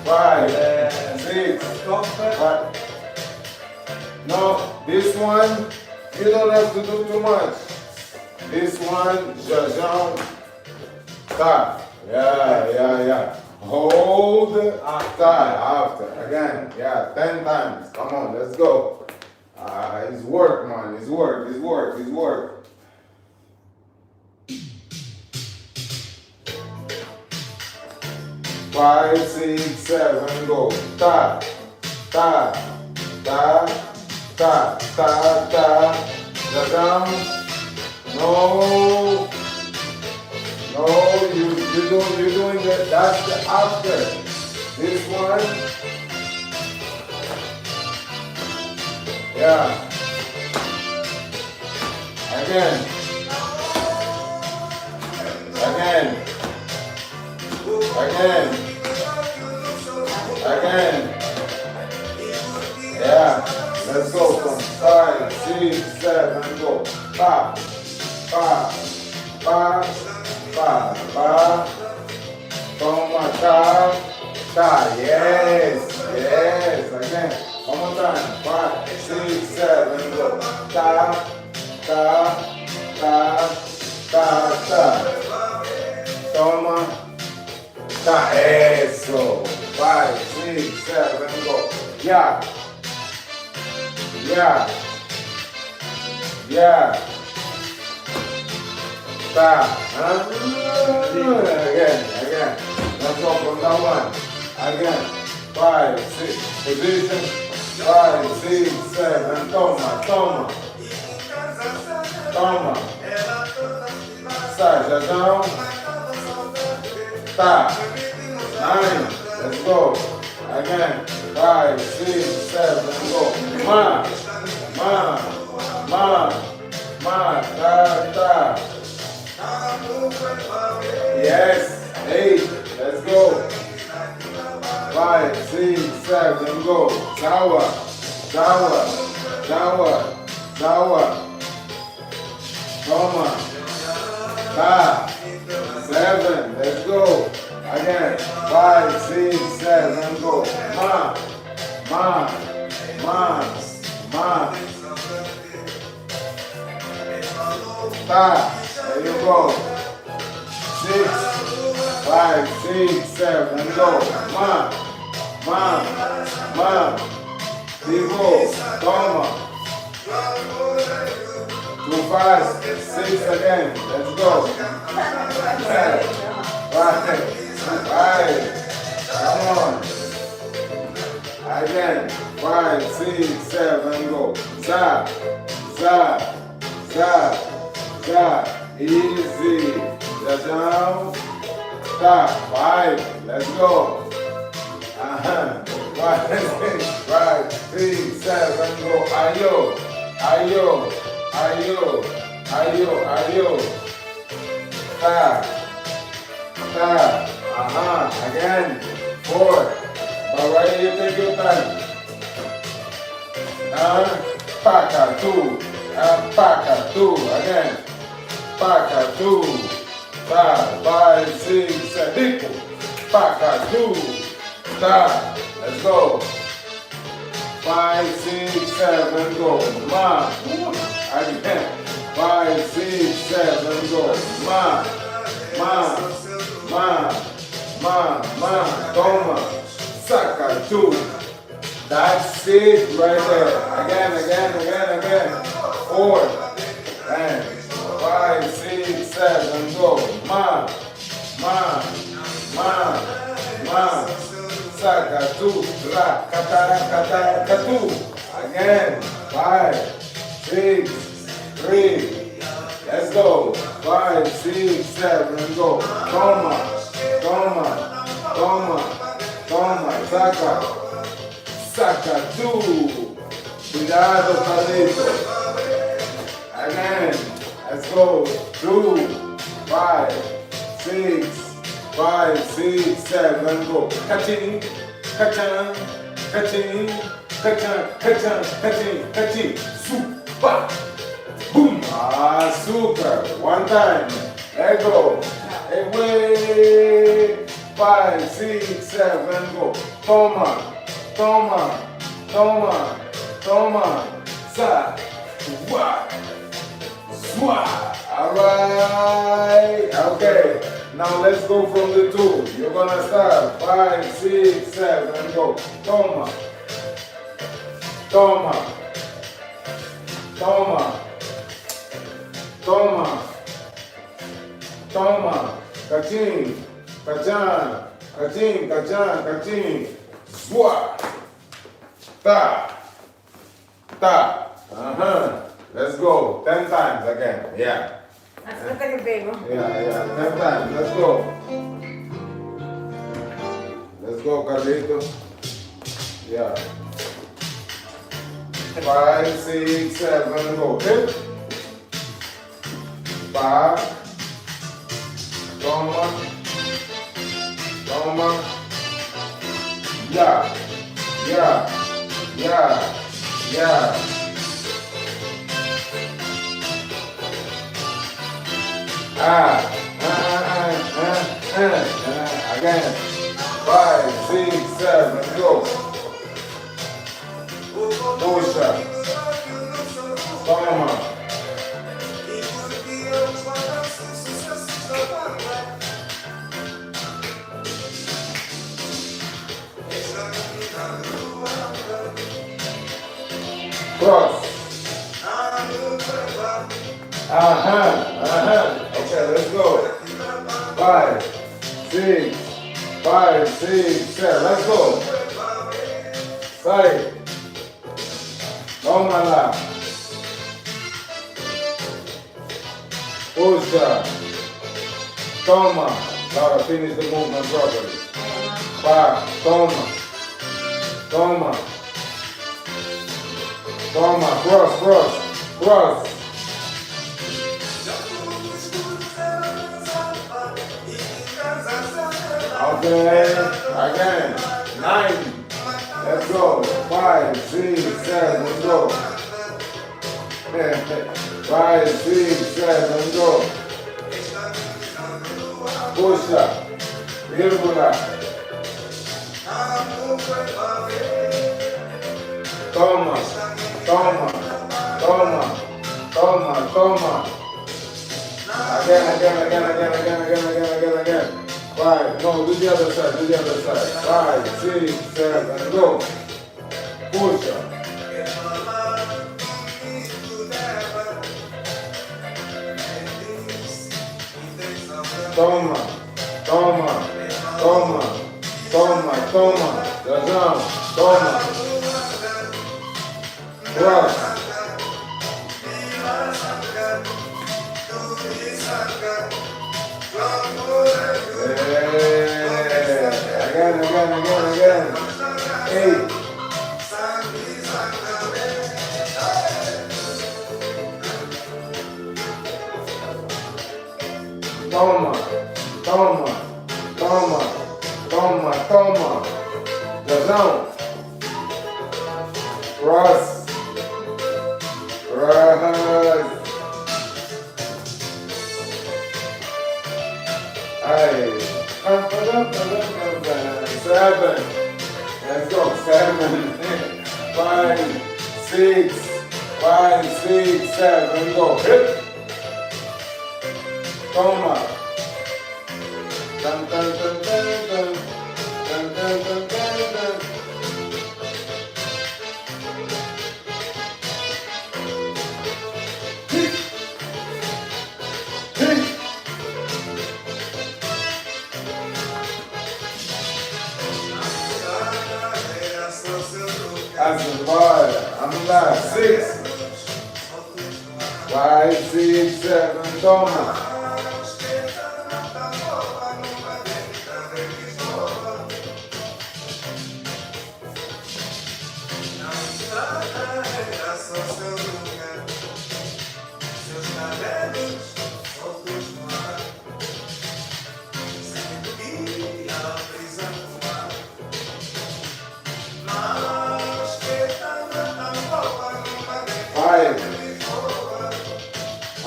5, 6, 5. No, this one, you don't have to do too much. This one, just jump, stop. Yeah. Hold, start, after. Again, 10 times. Come on, let's go. It's work, man. It's work. 5, 6, 7, go. Ta. Down. No, you're doing that. That's the after. This one. Yeah. Again. Yeah. Let's go from 5, 6, 7, go. Pa. Toma, ta. Yes. Again. One more time. 5, 6, 7, go. Ta. Toma, ta. Eso. 5, 6, 7, go. Yeah. Ta. Again. Let's go from that one. Again. 5, 6. Position. 5, 6, 7. Toma. Side down. Ta. 9. Let's go. Again. 5, 6, 7. Go. Ma. Ta. Yes. 8. Let's go. 5, 6, 7. Go. Jawa. Toma. Ta. 7. Let's go. Again. 5, 6, 7. Go. Ma. Ta. There you go. 6, 5, 6, 7. Go. Ma. Digo. Toma. Too fast. 6 again. Let's go. 5. Come on. Again. 5, 6, 7. Go. Za. Easy. Down. Stop. 5. Let's go. 5, 6, 7. Go. Ayo. Ta. Again. 4. But right, you take your time. Paca 2. Paca 2. Again. Paca 2. 5, 6, 7. Paca 2. Ta. Let's go. 5, 6, 7. Go. Ma. Again. 5, 6, 7. Go. Ma. Toma. Saca 2. That's it right there. Again. 4. And 5, 6, 7. Go. Ma. Saca 2. Kata 2. Again. 5, 6, 3. Let's go. 5, 6, 7. Go. Toma. Saca 2. Cuidado, Carlito. Again. Let's go. 2, 5, 6, 7. Go. Kaching. Super. Boom. Super. One time. Let go. Away. 5, 6, 7, go. Toma, toma, toma, toma. Sa, wa, swa. All right. Okay. Now let's go from the 2. You're gonna start. 5, 6, 7, go. Toma, toma, toma, toma, toma. Kaching, kachan, kaching, kachan, kaching. Swa, ta, ta. Let's go. 10 times again. Yeah. Yeah. 10 times. Let's go. Let's go, Carlito. Yeah. 5, 6, 7, go. Okay? 5. Toma. Toma. Yeah. Yeah. Yeah. Yeah. Again. 5, 6, 7, go. Puxa. Toma. Cross. Okay, let's go. 5, 6, 5, 6, 7. Let's go. 5. Toma lá. Puxa. Toma. Laura, finish the movement properly. 5. Toma. Toma. Toma. Cross, cross, cross. Okay, again. 9. Let's go. 5, 6, 7, go. 5, 6, 7, go. Puxa. Vírgula. Toma. Toma. Toma. Toma. Toma. Again. 5, no, do the other side, 5, 6, 7, go. Puxa. Toma, toma, toma, toma, toma. Jajão, toma. Cross. Again. 8. Toma. Jajão. Cross. Hey. 7. Let's go. 7. 5, 6, 7, go. Hit. Toma. Dun. As the boy, I'm alive. 6, 5, 6, 7, toma.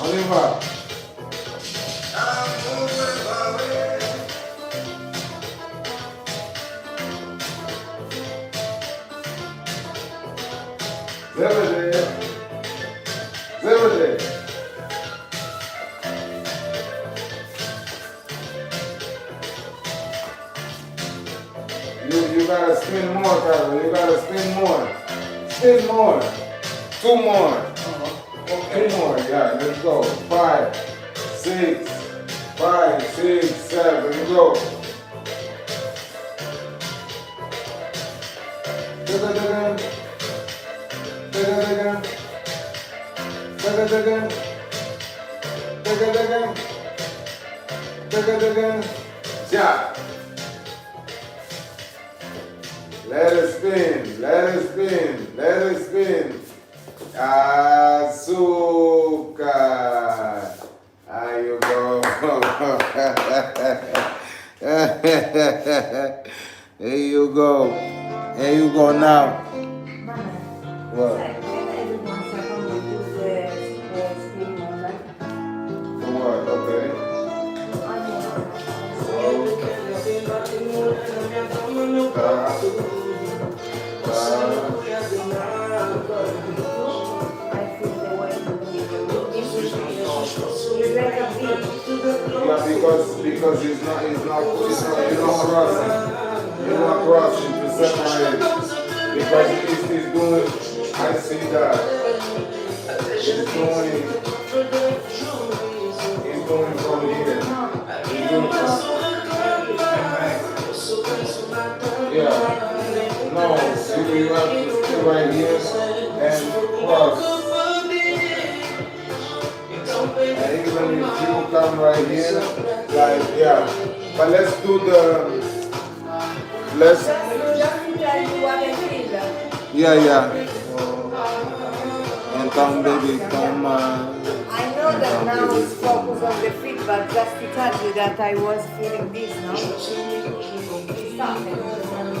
Only one. gotta spin more, Carlo. You gotta spin more. Spin more. Two more. Okay. Two more. Yeah, let's go. 5, 6, 5, 6, 7, go. Da-da-da-da. Da-da-da-da. Da-da-da-da. Da-da-da-da. Da-da-da-da. Jump. Let it spin, let it spin, let it spin. Azúcar. There you go. There you go. There you go now. What? For what? Okay. Yeah, because it's not you're not crossing. You're not crossing to separate. Because it's doing, I see that. It's going from here. It's doing yeah. No, you have to stay right here and cross. And even if you come right here, like, yeah. But let's do yeah. And come, baby, come. I know that now it's focused on the feet, but just to tell you that I was feeling this, no? Stop it.